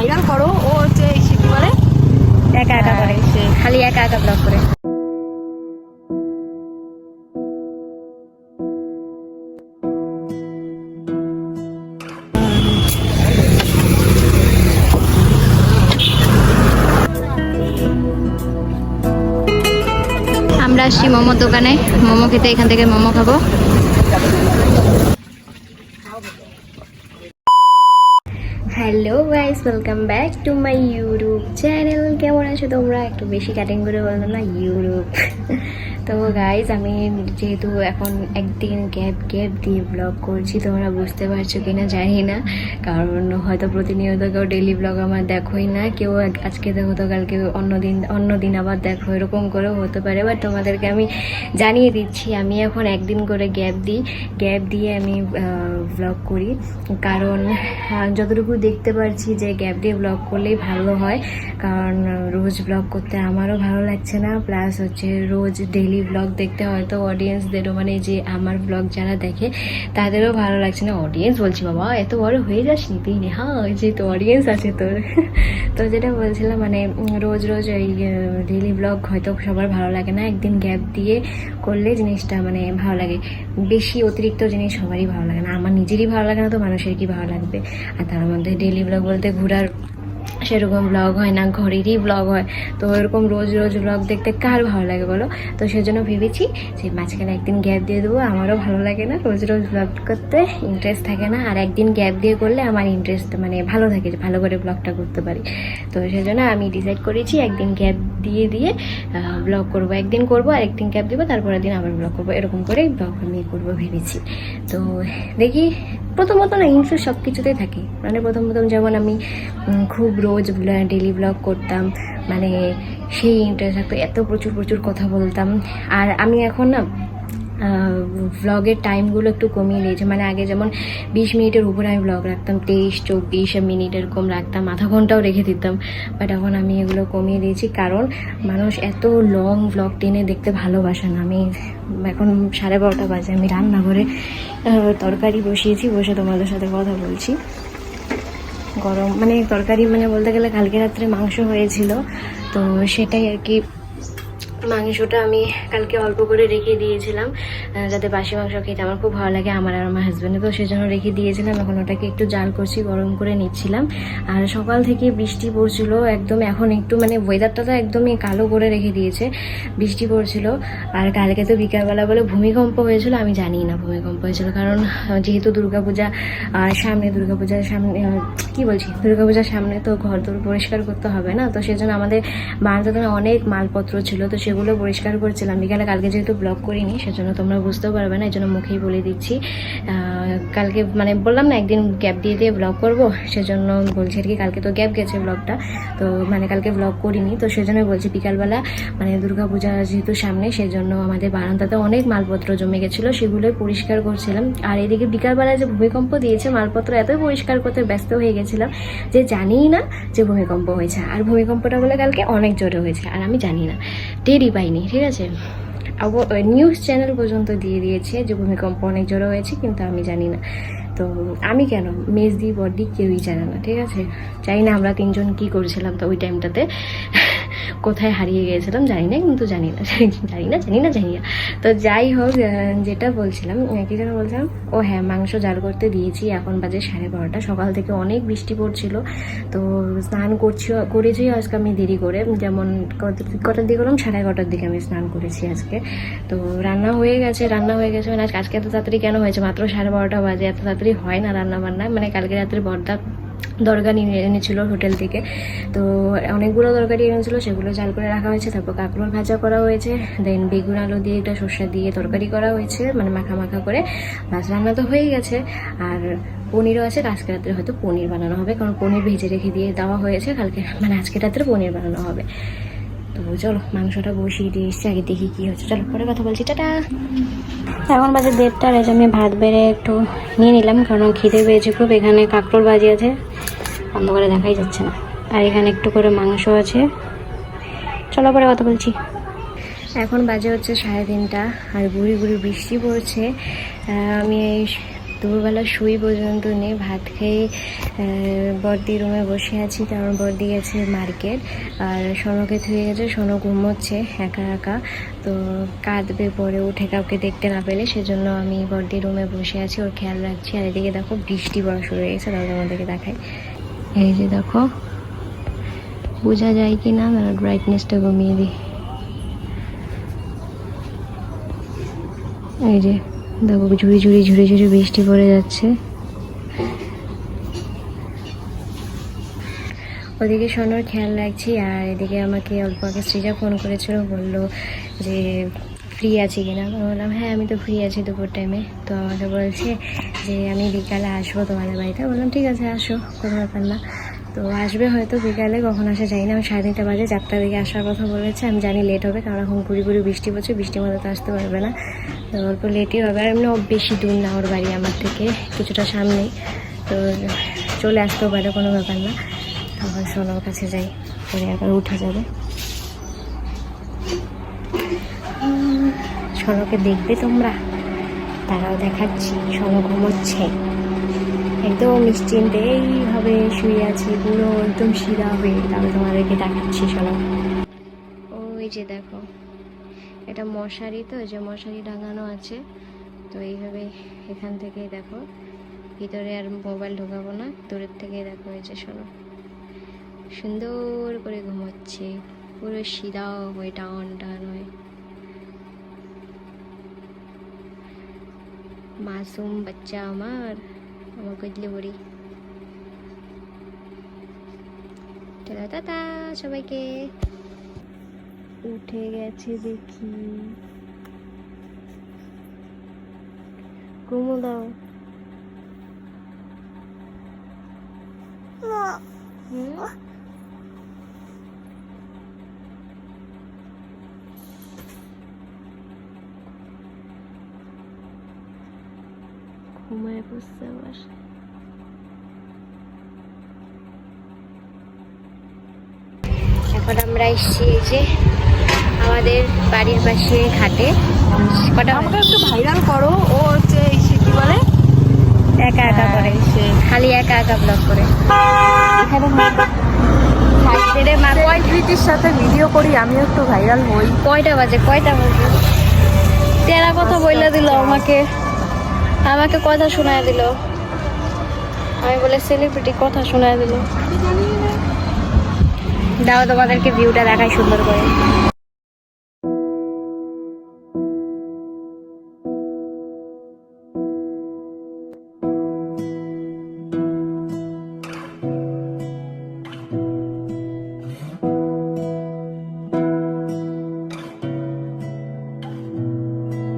Viral করো। ও হচ্ছে কি বলে একা একা করে, সে খালি একা একা ব্লগ করে। আমরা আসছি মোমোর দোকানে মোমো খেতে, এখান থেকে মোমো খাবো। Hello guys, welcome back to my YouTube channel. কেমন আছো তোমরা? একটু বেশি কাটিং করে বললাম না, ইউটিউব। তো গাইস, আমি যেহেতু এখন একদিন গ্যাপ দিয়ে ব্লগ করছি, তোমরা বুঝতে পারছো কিনা জানি না, কারণ হয়তো প্রতিনিয়ত কেউ ডেইলি ব্লগ আমার দেখোই না, কেউ আজকে দেখো তো কালকে অন্য দিন আবার দেখো, এরকম করেও হতে পারে। বাট তোমাদেরকে আমি জানিয়ে দিচ্ছি, আমি এখন একদিন করে গ্যাপ দিয়ে আমি ব্লগ করি, কারণ যতটুকু দেখতে পারছি যে গ্যাপ দিয়ে ব্লগ করলেই ভালো হয়, কারণ রোজ ব্লগ করতে আমারও ভালো লাগছে না, প্লাস হচ্ছে রোজ ডেইলি ব্লগ দেখতে হয়তো অডিয়েন্সদেরও, মানে যে আমার ব্লগ যারা দেখে তাদেরও ভালো লাগছে না। অডিয়েন্স বলছি, বাবা এত বড় হয়ে যাসনি তুই, হ্যাঁ যেহেতু অডিয়েন্স আছে তোর। তো যেটা বলছিলাম, মানে রোজ এই ডেইলি ব্লগ হয়তো সবার ভালো লাগে না, একদিন গ্যাপ দিয়ে করলে জিনিসটা মানে ভালো লাগে। বেশি অতিরিক্ত জিনিস সবারই ভালো লাগে না, আমার নিজেরই ভালো লাগে না, তো মানুষের কি ভালো লাগবে। আর তার মধ্যে ডেইলি ব্লগ বলতে ঘোরার সেরকম ব্লগ হয় না, ঘরেরই ব্লগ হয়, তো এরকম রোজ ব্লগ দেখতে কার ভালো লাগে বলো? তো সেজন্য ভেবেছি যে মাঝখানে একদিন গ্যাপ দিয়ে দেবো, আমারও ভালো লাগে না রোজ ব্লগ করতে, ইন্টারেস্ট থাকে না, আর একদিন গ্যাপ দিয়ে করলে আমার ইন্টারেস্ট মানে ভালো থাকে, যে ভালো করে ব্লগটা করতে পারি। তো সেজন্য আমি ডিসাইড করেছি একদিন গ্যাপ দিয়ে ব্লগ করবো, একদিন করবো আর একদিন গ্যাপ দেবো, তারপরের দিন আবার ব্লগ করবো, এরকম করে ব্লগ আমি করবো ভেবেছি। তো দেখি, প্রথমত না ইন্টারেস্ট সব কিছুতেই থাকে, মানে প্রথম যেমন আমি খুব রোজ ডেইলি ব্লগ করতাম, মানে সেই ইন্টারেস্ট থাকতো, এত প্রচুর কথা বলতাম। আর আমি এখন না ব্লগের টাইমগুলো একটু কমিয়ে দিয়েছি, মানে আগে যেমন 20 মিনিটের উপরে আমি ব্লগ রাখতাম, 23-24 মিনিট এরকম রাখতাম, আধা ঘন্টাও রেখে দিতাম। বাট এখন আমি এগুলো কমিয়ে দিয়েছি, কারণ মানুষ এত লং ব্লগ টেনে দেখতে ভালোবাসে না। আমি এখন 12:30 বাজে, আমি রান্নাঘরে তরকারি বসিয়েছি, বসে তোমাদের সাথে কথা বলছি। গরম মানে তরকারি মানে বলতে গেলে কালকে রাত্রে মাংস হয়েছিল, তো সেটাই আর কি। মাংসটা আমি কালকে অল্প করে রেখে দিয়েছিলাম, যাতে বাসি মাংস খেতে আমার খুব ভালো লাগে, আমার আর আমার হাজব্যান্ডে, তো সেজন্য রেখে দিয়েছিলাম। এখন ওটাকে একটু জাল করছি, গরম করে নিচ্ছিলাম। আর সকাল থেকে বৃষ্টি পড়ছিল একদম, এখন একটু মানে ওয়েদারটা তো একদমই কালো করে রেখে দিয়েছে, বৃষ্টি পড়ছিল। আর কালকে তো বিকালবেলা বলে ভূমিকম্প হয়েছিল, আমি জানি না ভূমিকম্প হয়েছিল, কারণ যেহেতু দুর্গাপূজার সামনে দুর্গাপূজার সামনে তো ঘর দোর পরিষ্কার করতে হবে না, তো সেজন্য আমাদের বারান্দাতে অনেক মালপত্র ছিল, তো সেগুলো পরিষ্কার করছিলাম বিকালে। কালকে যেহেতু ব্লগ করিনি, সেজন্য তোমরা বুঝতেও পারবে না, এই জন্য মুখেই বলে দিচ্ছি। কালকে মানে বললাম না একদিন গ্যাপ দিয়ে ব্লগ করবো, সেজন্য বলছি আর কি। কালকে তো গ্যাপ গেছে ব্লগটা, তো মানে কালকে ব্লগ করিনি, তো সেজন্য বলছি বিকালবেলা মানে দুর্গাপূজা যেহেতু সামনে, সেজন্য আমাদের বারান্দাতে অনেক মালপত্র জমে গেছিলো, সেগুলোই পরিষ্কার করছিলাম। আর এদিকে বিকালবেলা যে ভূমিকম্প দিয়েছে, মালপত্র এতই পরিষ্কার করতে ব্যস্ত হয়ে গেছিলাম যে জানিই না যে ভূমিকম্প হয়েছে। আর ভূমিকম্পটা বলে কালকে অনেক জোরে হয়েছে, আর আমি জানি না, টেরই পাইনি, ঠিক আছে। নিউজ চ্যানেল পর্যন্ত দিয়ে দিয়েছে যে ভূমিকম্প অনেক জোরে হয়েছে, কিন্তু আমি জানি না। তো আমি কেন, মেজদি বড়দি কেউই জানে না, ঠিক আছে। জানি না আমরা তিনজন কি করছিলাম তো ওই টাইমটাতে, কোথায় হারিয়ে গিয়েছিলাম জানি না, কিন্তু জানি না। তো যাই হোক, যেটা বলছিলাম, কি যেন বলছিলাম, ও হ্যাঁ, মাংস জাল করতে দিয়েছি, এখন বাজে 12:30। সকাল থেকে অনেক বৃষ্টি পড়ছিল, তো স্নান করেছি আজকে আমি দেরি করে, যেমন কটার দিকে করলাম, 11:30 দিকে আমি স্নান করেছি আজকে। তো রান্না হয়ে গেছে মানে আজকে এত তাড়াতাড়ি কেন হয়েছে, মাত্র 12:30 বাজে, এত তাড়াতাড়ি হয় না রান্না বান্না। মানে কালকে রাত্রে বড়দা তরকারি এনেছিল হোটেল থেকে, তো অনেকগুলো তরকারি এনেছিল, সেগুলো জাল করে রাখা হয়েছে। তারপর কাঁকরোল ভাজা করা হয়েছে, দেন বেগুন আলু দিয়ে এটা সর্ষে দিয়ে তরকারি করা হয়েছে, মানে মাখা করে। মাছ রান্না তো হয়ে গেছে, আর পনিরও আছে। আজকে রাত্রে হয়তো পনির বানানো হবে, কারণ পনির ভেজে রেখে দিয়ে দেওয়া হয়েছে, কালকে মানে আজকে রাত্রে পনির বানানো হবে। তো চলো, মাংসটা বসিয়ে দিয়ে এসছি, আগে দেখি কি হচ্ছে। চলো পরে কথা বলছি, টাটা। এখন বাজে 1:30, এই যে আমি ভাত বেড়ে একটু নিয়ে নিলাম, কারণ খিদে পেয়েছে খুব। এখানে কাঁকরোল ভাজি আছে, অন্ধকারে দেখাই যাচ্ছে না, আর এখানে একটু করে মাংস আছে। চলো পরে কথা বলছি। এখন বাজে হচ্ছে 3:30, আর গুড়ি বৃষ্টি পড়ছে। আমি এই দুপুরবেলা শুই পর্যন্ত নেই, ভাত খেয়ে বর্দি রুমে বসে আছি, কারণ বর্দি গেছে মার্কেট আর সোনকে থুয়ে গেছে। সোনো ঘুমোচ্ছে একা একা, তো কাঁদবে পরে উঠে কাউকে দেখতে না পেলে, সেজন্য আমি বর্দি রুমে বসে আছি, ওর খেয়াল রাখছি। আর এদিকে দেখো বৃষ্টি পড়া শুরু হয়ে গেছে, তাহলে তোমাদেরকে দেখাই। এই যে দেখো, বোঝা যায় কি না, ব্রাইটনেসটা কমিয়ে দিই। এই যে দেখো, ঝুড়ি ঝুড়ি ঝুড়ি ঝুড়ি বৃষ্টি পড়ে যাচ্ছে। ওদিকে সোনার খেয়াল রাখছি, আর এদিকে আমাকে অল্প আগে সৃজা ফোন করেছিল, বললো যে ফ্রি আছি কিনা। আমি বললাম হ্যাঁ আমি তো ফ্রি আছি দুপুর টাইমে। তো আমাকে বলছে যে আমি বিকালে আসবো তোমাদের বাড়িতে। বললাম ঠিক আছে আসো, কোনো ব্যাপার না। তো আসবে হয়তো বিকালে, কখন আসা যাই না। আমি 3:30 বাজে 4টার দিকে আসার কথা বলেছে। আমি জানি লেট হবে, কারণ এখন গুড়ি গুড়ি বৃষ্টি পড়ছে, বৃষ্টির মধ্যে তো আসতে পারবে না, তো অল্প লেটই হবে। আর এমনি বেশি দূর না ওর বাড়ি আমার থেকে, কিছুটা সামনেই, তো চলে আসতেও পারে, কোনো ব্যাপার না। তখন সোনার কাছে যাই, পরে আবার উঠে যাবে। সোনাকে দেখবে তোমরা? তারাও দেখাচ্ছি। সোনা ঘুমোচ্ছে একদম নিশ্চিন্তে, এইভাবে শুয়ে আছে পুরো একদম সিধা হয়ে। তাহলে তোমাদেরকে দেখাচ্ছি সোনা। ওই যে দেখো, এটা মশারি, তো যে মশারি টাঙানো আছে, তো এইভাবে এখান থেকে দেখো, ভিতরে আর মোবাইল ঢোকাবো না, দূরের থেকে দেখো। এই যে শোনো, সুন্দর করে ঘুমোচ্ছে পুরো সিধা হয়ে, টান টান হয়ে। মাসুম বাচ্চা আমার কইলে বড়ি। চলো টাটা সবাইকে। উঠে গেছে দেখি, ঘুমো দাও। ঘুমায় বসতে আবার। এখন আমরা এসেছি এই যে আমাদের বাড়ির পাশে ঘাটে। কটা আমাকে একটু ভাইরাল করো। ও হচ্ছে সে কি বলে, একা একা করে, সে খালি একা একা ব্লগ করে। প্রীতির সাথে ভিডিও করি, আমিও একটু ভাইরাল হই। কয়টা বাজে? তেরা কথা বইলা দিল আমাকে, আমাকে কথা শোনায় দিল। আমি বলে সেলিব্রিটি, কথা শোনায় দিল। দাও তোমাদেরকে ভিউটা দেখাই সুন্দর করে।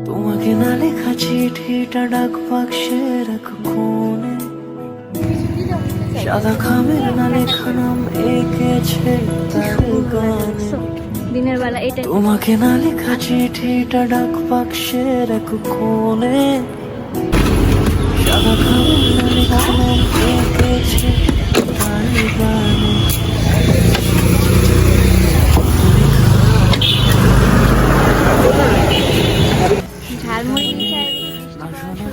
তোমাকে না লেখা চিঠিটা ডাক বাক্সে রাখো কোণে, সাদা খামের না লেখা নাম এঁকেছে তার গানে। দিনের বেলা এটা তোমাকে না লেখা চিঠিটা ডাক বাক্সে রাখো কোণে, সাদা খামের না লেখা নাম এঁকেছে তার গানে। ঝালমুড়ি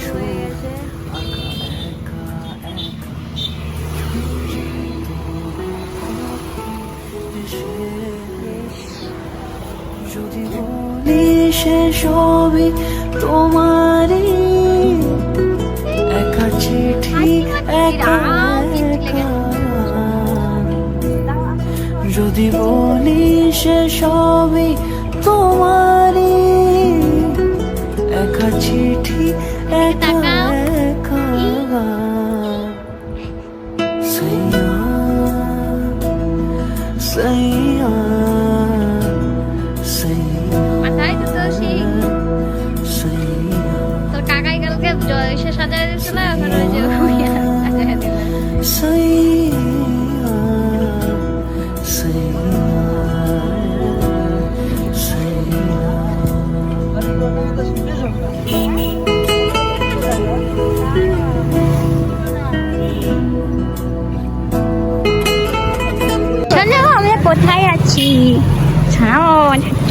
শুরু হয়ে গেছে। যদি বলি সে সবই তোমারই, একা চিঠি একা একা। যদি বলি সে সবই তোমারই, একা চিঠি একা একা। সাইয়া সাইয়া মাথায় তো সেই তোর কাকাই কালকে সে সাজায় দিচ্ছিল, এখন ওই যে সাজায় দিল। চলো আমরা কোথায় আছি?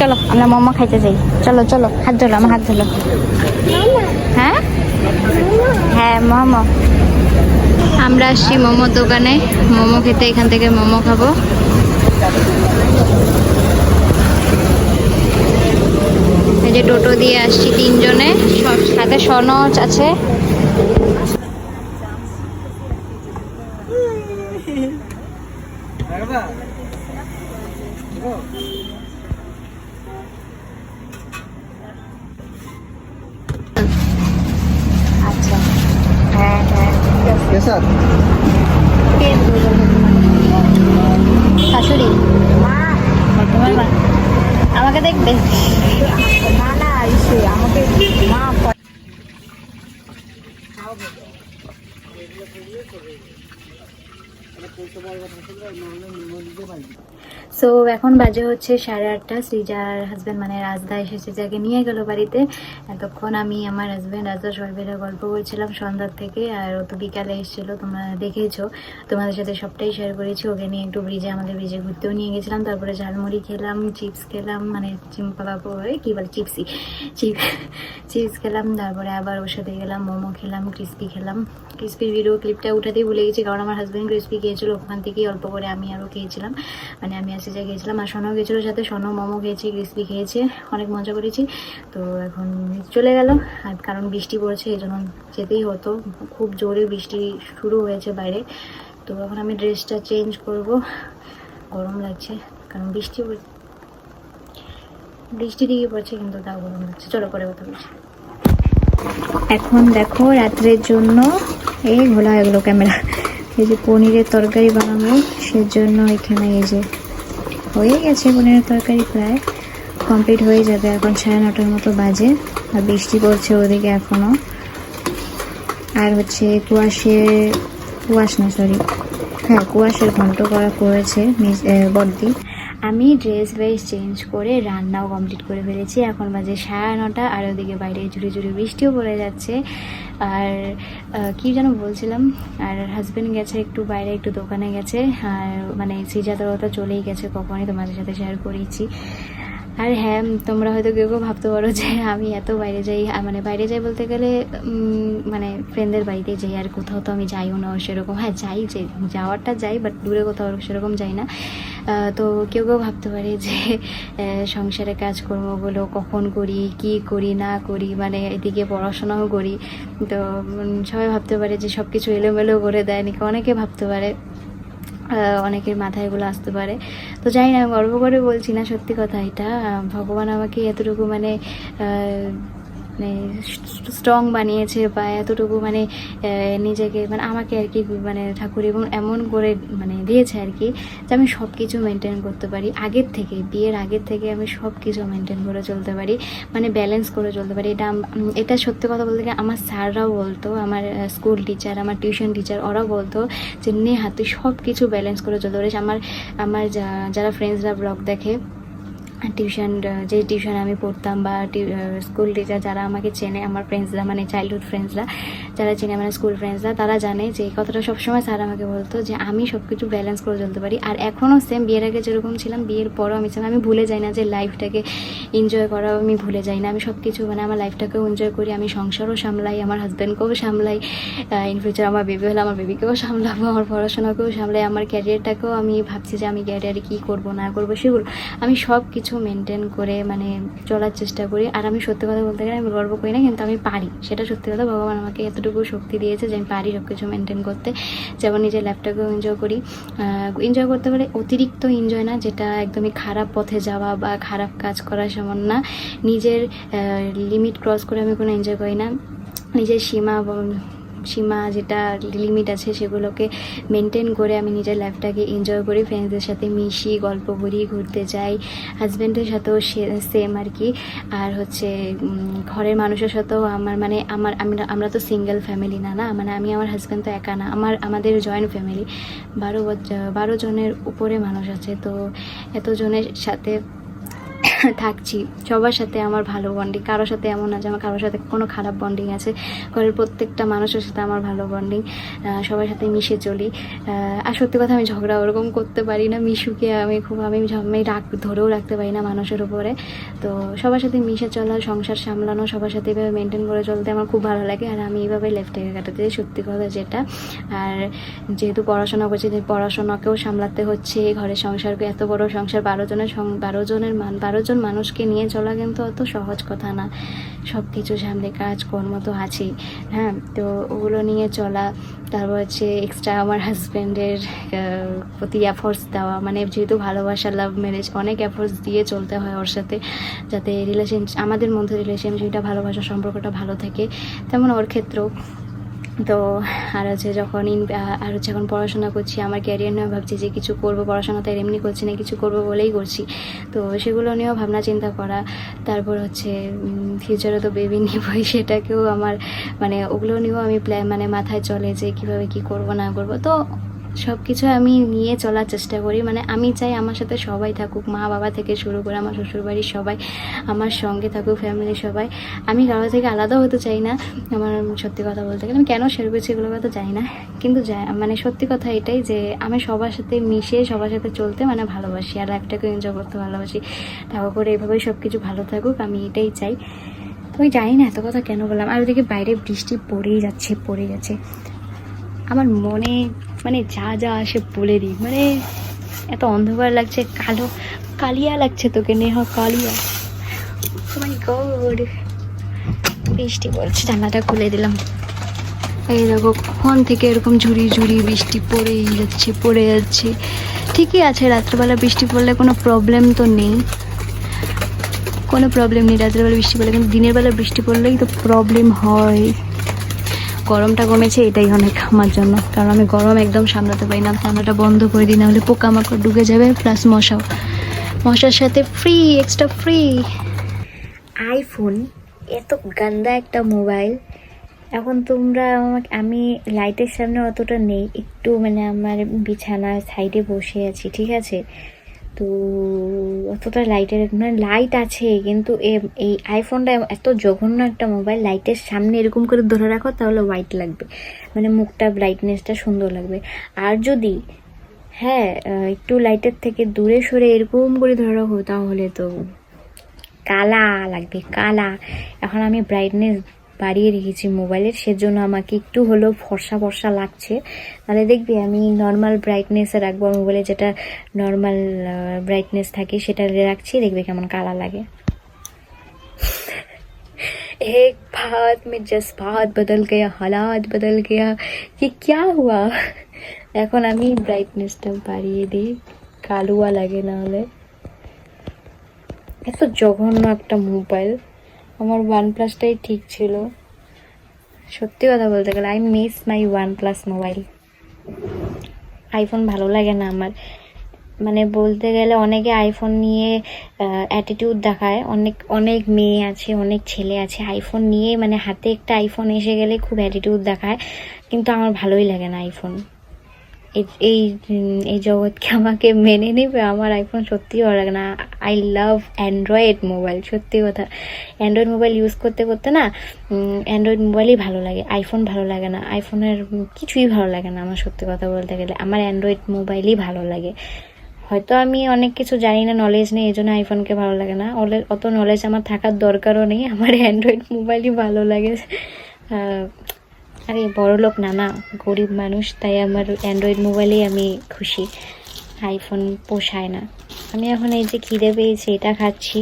চলো আমরা মোমো খাইতে যাই। চলো চলো, হাত ধরো, আমার হাত ধরো। হ্যাঁ হ্যাঁ মোমো। আমরা আসছি মোমোর দোকানে মোমো খেতে, এখান থেকে মোমো খাবো। এই যে টোটো দিয়ে আসছি 3 জনে, সাথে সনজ আছে। আচ্ছা হ্যাঁ হ্যাঁ ঠিক আছে। শাশুড়ি তোমার মা আমাকে দেখবে না না এসে আমাকে মা সো এখন বাজে হচ্ছে 8:30। সৃজার হাজব্যান্ড মানে রাজদা এসে সৃজাকে নিয়ে গেল বাড়িতে। এতক্ষণ আমি আমার হাজব্যান্ড রাজদা সবাই মিলে গল্প করছিলাম সন্ধ্যার থেকে। আর ও তো বিকালে এসেছিলো, তোমরা দেখেছো, তোমাদের সাথে সবটাই শেয়ার করেছি। ওকে নিয়ে একটু আমাদের ব্রিজে ঘুরতেও নিয়ে গেছিলাম। তারপরে ঝালমুড়ি খেলাম, চিপস খেলাম, মানে কী বলে চিপস খেলাম। তারপরে আবার ওর সাথে গেলাম, মোমো খেলাম, ক্রিস্পি খেলাম। ক্রিস্পির ভিডিও ক্লিপটা উঠাতেই ভুলে গেছি, কারণ আমার হাজব্যান্ড ক্রিস্পি খেয়েছিল, ওখান থেকেই অল্প করে আমি আরও খেয়েছিলাম, মানে আমি আসে যা গিয়েছিলাম। আর সোনাও গেছিলো সাথে, সোনাও মোমো খেয়েছি, ক্রিস্পি খেয়েছে, অনেক মজা করেছি। তো এখন চলে গেল, আর কারণ বৃষ্টি পড়ছে এই জন্য যেতেই হতো, খুব জোরে বৃষ্টি শুরু হয়েছে বাইরে। তো এখন আমি ড্রেসটা চেঞ্জ করব, গরম লাগছে কারণ বৃষ্টি দিকে পড়ছে, কিন্তু তাও গরম লাগছে। চলো পরে কথা বলছি। এখন দেখো রাত্রের জন্য এই ঘোলা হয়ে গেলো ক্যামেরা, এই যে পনিরের তরকারি বানাবো, সেজন্য এখানে এই যে হয়ে গেছে পনিরের তরকারি, প্রায় কমপ্লিট হয়ে যাবে। এখন 9:30 মতো বাজে, আর বৃষ্টি পড়ছে ওদিকে এখনও। আর হচ্ছে কুয়াশের ঘন্ট করা করেছে বড়দি। আমি ড্রেস চেঞ্জ করে রান্নাও কমপ্লিট করে ফেলেছি। এখন বাজে 9:30, আর ওদিকে বাইরে ঝুড়ি ঝুড়ি বৃষ্টিও পড়ে যাচ্ছে। আর কি যেন বলছিলাম, আর হাজব্যান্ড গেছে একটু বাইরে, একটু দোকানে গেছে। আর মানে সিজাতরতা চলেই গেছে কখনই, তোমাদের সাথে শেয়ার করেছি। আর হ্যাঁ, তোমরা হয়তো কেউ ভাবতে পারো যে আমি এত বাইরে যাই, মানে বাইরে যাই বলতে গেলে মানে ফ্রেন্ডদের বাড়িতে যাই, আর কোথাও তো আমি যাইও না সেরকম। হ্যাঁ যাই, যে যাওয়ারটা যাই, বাট দূরে কোথাও সেরকম যাই না। তো কেউ ভাবতে পারে যে সংসারে কাজকর্মগুলো কখন করি, কি করি না করি, মানে এদিকে পড়াশোনাও করি। তো সবাই ভাবতে পারে যে সব কিছু এলোমেলো করে দেয় নাকি, অনেকে ভাবতে পারে, অনেকের মাথায় এগুলো আসতে পারে। তো জানি না, গর্ব করে বলছি না, সত্যি কথা এটা। ভগবান আমাকে এতটুকু মানে স্ট্রং বানিয়েছে, বা এতটুকু মানে নিজেকে মানে আমাকে আর কি মানে ঠাকুর এবং এমন করে মানে দিয়েছে আর কি, যে আমি সব কিছু মেনটেন করতে পারি। বিয়ের আগের থেকে আমি সব কিছু মেনটেন করে চলতে পারি, মানে ব্যালেন্স করে চলতে পারি। এটা সত্যি কথা বলতে গেলে আমার স্যাররাও বলতো, আমার স্কুল টিচার, আমার টিউশন টিচার, ওরাও বলতো যে নেহা তুই সব কিছু ব্যালেন্স করে চলতে পারিস। আমার যারা ফ্রেন্ডসরা ব্লগ দেখে, যে টিউশন আমি পড়তাম, বা স্কুল টিচার যারা আমাকে চেনে, আমার ফ্রেন্ডসরা মানে চাইল্ডহুড ফ্রেন্ডসরা যারা চেনে, মানে স্কুল ফ্রেন্ডসরা, তারা জানে যে এই কথাটা সবসময় স্যার আমাকে বলতো, যে আমি সব কিছু ব্যালেন্স করে চলতে পারি। আর এখনও সেম, বিয়ের আগে যেরকম ছিলাম, বিয়ের পরও আমি ভুলে যাই না যে লাইফটাকে এনজয় করাও আমি ভুলে যাই না। আমি সব কিছু মানে আমার লাইফটাকেও এনজয় করি, আমি সংসারও সামলাই, আমার হাজব্যান্ডকেও সামলাই, ইন ফিউচার আমার বেবি হলে আমার বেবিকেও সামলাবো, আমার পড়াশোনাকেও সামলাই, আমার ক্যারিয়ারটাকেও আমি ভাবছি যে আমি ক্যারিয়ারে কী করবো না করবো সেগুলো আমি সব কিছু মেনটেন করে মানে চলার চেষ্টা করি। আর আমি সত্যি কথা বলতে গেলে আমি গর্ব করি না, কিন্তু আমি পারি, সেটা সত্যি কথা। ভগবান আমাকে এতটুকু শক্তি দিয়েছে যে আমি পারি সব কিছু মেনটেন করতে। যেমন নিজের ল্যাপটপকেও এনজয় করি, এনজয় করতে পারে, অতিরিক্ত এনজয় না, যেটা একদমই খারাপ পথে যাওয়া বা খারাপ কাজ করা সেমন না। নিজের লিমিট ক্রস করে আমি কোনো এনজয় করি না। নিজের সীমা যেটা লিমিট আছে সেগুলোকে মেনটেন করে আমি নিজের লাইফটাকে এনজয় করি, ফ্রেন্ডসদের সাথে মিশি, গল্প করি, ঘুরতে যাই, হাজব্যান্ডের সাথেও সেম আর কি। আর হচ্ছে ঘরের মানুষের সাথেও আমরা তো সিঙ্গেল ফ্যামিলি না, মানে আমি আমার হাজব্যান্ড তো একা না, আমাদের জয়েন্ট ফ্যামিলি, 12 জনের উপরে মানুষ আছে। তো এতজনের সাথে থাকছি, সবার সাথে আমার ভালো বন্ডিং, কারোর সাথে এমন না যে আমার কারোর সাথে কোনো খারাপ বন্ডিং আছে। ঘরের প্রত্যেকটা মানুষের সাথে আমার ভালো বন্ডিং, সবার সাথে মিশে চলি। আর সত্যি কথা আমি ঝগড়া ওরকম করতে পারি না। মিশুকে আমি রাগ ধরেও রাখতে পারি না মানুষের উপরে। তো সবার সাথে মিশে চলা, সংসার সামলানো, সবার সাথে এভাবে মেনটেন করে চলতে আমার খুব ভালো লাগে। আর আমি এইভাবে লাইফটাকে কাটাতে চাই, সত্যি কথা যেটা। আর যেহেতু পড়াশোনা করছি, পড়াশোনাকেও সামলাতে হচ্ছে, ঘরের সংসারকে, এত বড় সংসার, 12 জন মানুষকে নিয়ে চলা কিন্তু অত সহজ কথা না। সব কিছু সামনে কাজকর্ম তো আছেই, হ্যাঁ। তো ওগুলো নিয়ে চলা, তারপর হচ্ছে এক্সট্রা আমার হাজব্যান্ডের প্রতি এফোর্টস দেওয়া, মানে যেহেতু ভালোবাসা, লাভ ম্যারেজ, অনেক এফোর্টস দিয়ে চলতে হয় ওর সাথে, যাতে আমাদের মধ্যে রিলেশনশিপটা, ভালোবাসার সম্পর্কটা ভালো থাকে, তেমন ওর ক্ষেত্রেও। তো আর হচ্ছে যখন পড়াশোনা করছি, আমার ক্যারিয়ার নিয়েও ভাবছি যে কিছু করবো, পড়াশোনা তো এমনি করছি না, কিছু করবো বলেই করছি। তো সেগুলো নিয়েও ভাবনা চিন্তা করা। তারপর হচ্ছে ফিউচারে তো বেবি নিবই, সেটাকেও আমার মানে ওগুলো নিয়েও আমি মাথায় চলে যে কীভাবে কী করবো না করবো। তো সব কিছু আমি নিয়ে চলার চেষ্টা করি। মানে আমি চাই আমার সাথে সবাই থাকুক, মা বাবা থেকে শুরু করে আমার শ্বশুরবাড়ির সবাই আমার সঙ্গে থাকুক, ফ্যামিলির সবাই। আমি কারো থেকে আলাদা হতে চাই না। আমার সত্যি কথা বলতে গেলে আমি কেন শেয়ার করছি এগুলো কথা জানি না, কিন্তু মানে সত্যি কথা এটাই যে আমি সবার সাথে মিশে, সবার সাথে চলতে ভালোবাসি, আর লাইফটাকে এনজয় করতে ভালোবাসি। তাও করে এভাবেই সব কিছু ভালো থাকুক, আমি এটাই চাই। তো আমি জানি না এত কথা কেন বললাম। আর ওদিকে বাইরে বৃষ্টি পড়ে যাচ্ছে। আমার মনে যা আসে বলে দিই, এত অন্ধকার লাগছে, কালিয়া লাগছে তোকে নেহা, কালিয়া। মাই গড, বৃষ্টি পড়ছে, জানলাটা খুলে দিলাম। এই দেখো কখন থেকে এরকম ঝুড়ি বৃষ্টি পড়ে যাচ্ছে। ঠিকই আছে, রাত্রেবেলা বৃষ্টি পড়লে কোনো প্রবলেম তো নেই, রাত্রেবেলা বৃষ্টি পড়লে, কিন্তু দিনের বেলা বৃষ্টি পড়লেই তো প্রবলেম হয়। গরমটা কমেছে, এটাই অনেক আমার জন্য, কারণ আমি গরম একদম সামলাতে পারি না। জানলাটা বন্ধ করে দিই, নাহলে পোকামাকড় ঢুকে যাবে, প্লাস মশার সাথে এক্সট্রা ফ্রি। আইফোন এত গান্দা একটা মোবাইল। এখন তোমরা আমি লাইটের সামনে অতটা নেই, একটু আমার বিছানার সাইডে বসে আছি, ঠিক আছে। তো অতটা লাইট আছে, কিন্তু এই আইফোনটা এত জঘন্য একটা মোবাইল। লাইটের সামনে এরকম করে ধরে রাখো তাহলে হোয়াইট লাগবে, মুখটা ব্রাইটনেসটা সুন্দর লাগবে। আর যদি একটু লাইটের থেকে দূরে সরে এরকম করে ধরে রাখো তাহলে তো কালা লাগবে, কালা। এখন আমি ব্রাইটনেস বাড়িয়ে রেখেছি মোবাইলের, সেজন্য আমাকে একটু হলেও ফর্সা লাগছে। তাহলে দেখবি আমি নর্মাল ব্রাইটনেসে রাখবো, মোবাইলে যেটা নর্মাল ব্রাইটনেস থাকে সেটা রাখছি, দেখবে কেমন কালা লাগে। एक बात में जज्बात बदल गया, हालात बदल गया, ये क्या हुआ? এখন আমি ব্রাইটনেসটা বাড়িয়ে দিই, কালুয়া লাগে না হলে। এত জঘন্য একটা মোবাইল, আমার OnePlus-টাই ঠিক ছিল। সত্যি কথা বলতে গেলে I miss my OnePlus mobile. IPhone ভালো লাগে না আমার। বলতে গেলে অনেকে আইফোন নিয়ে অ্যাটিটিউড দেখায়, অনেক মেয়ে আছে, অনেক ছেলে আছে আইফোন নিয়ে, হাতে একটা আইফোন এসে গেলে খুব অ্যাটিটিউড দেখায়, কিন্তু আমার ভালোই লাগে না আইফোন। এই জগৎকে আমাকে মেনে নেবে, আমার আইফোন সত্যিই ভালো লাগে না। আই লাভ অ্যান্ড্রয়েড মোবাইল, সত্যি কথা। অ্যান্ড্রয়েড মোবাইল ইউজ করতে না অ্যান্ড্রয়েড মোবাইলই ভালো লাগে, আইফোন ভালো লাগে না। আইফোনের কিছুই ভালো লাগে না আমার, সত্যি কথা বলতে গেলে আমার অ্যান্ড্রয়েড মোবাইলই ভালো লাগে। হয়তো আমি অনেক কিছু জানি না, নলেজ নেই, এই জন্য আইফোনকে ভালো লাগে না। অত নলেজ আমার থাকার দরকারও নেই, আমার অ্যান্ড্রয়েড মোবাইলই ভালো লাগে। আরে বড় লোক না, গরিব মানুষ, তাই আমার অ্যান্ড্রয়েড মোবাইলেই আমি খুশি, আইফোন পোষায় না। আমি এখন এই যে খিদে পেয়েছি, এটা খাচ্ছি।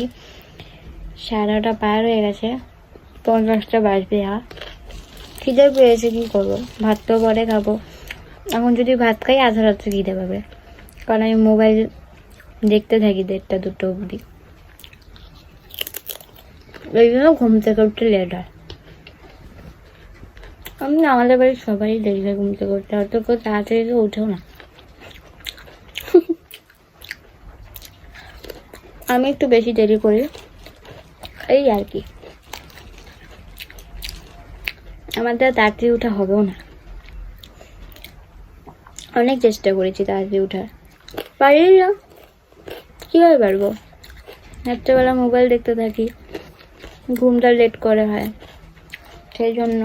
9:30 পার হয়ে গেছে, 50টা বাজবে। খিদে পেয়েছে, কী করবো, ভাত তো পরে খাবো। এখন যদি ভাত খাই আধা রাত্রে খিদে পাবে, কারণ আমি মোবাইল দেখতে থাকি 1:30 2টো অবধি। এই জন্য ঘুম থেকে উঠতে লেট হয়। আমাদের বাড়ির সবাই দেরি হয় ঘুম থেকে উঠতে, হয়তো কেউ তাড়াতাড়ি তো উঠেও না। আমি একটু বেশি দেরি করি, এই আর কি। আমাদের তাড়াতাড়ি উঠা হবেও না, অনেক চেষ্টা করেছি তাড়াতাড়ি উঠার, পারি না। কীভাবে পারবো? রাত্রেবেলা মোবাইল দেখতে থাকি, ঘুমটা লেট করে হয়, সেই জন্য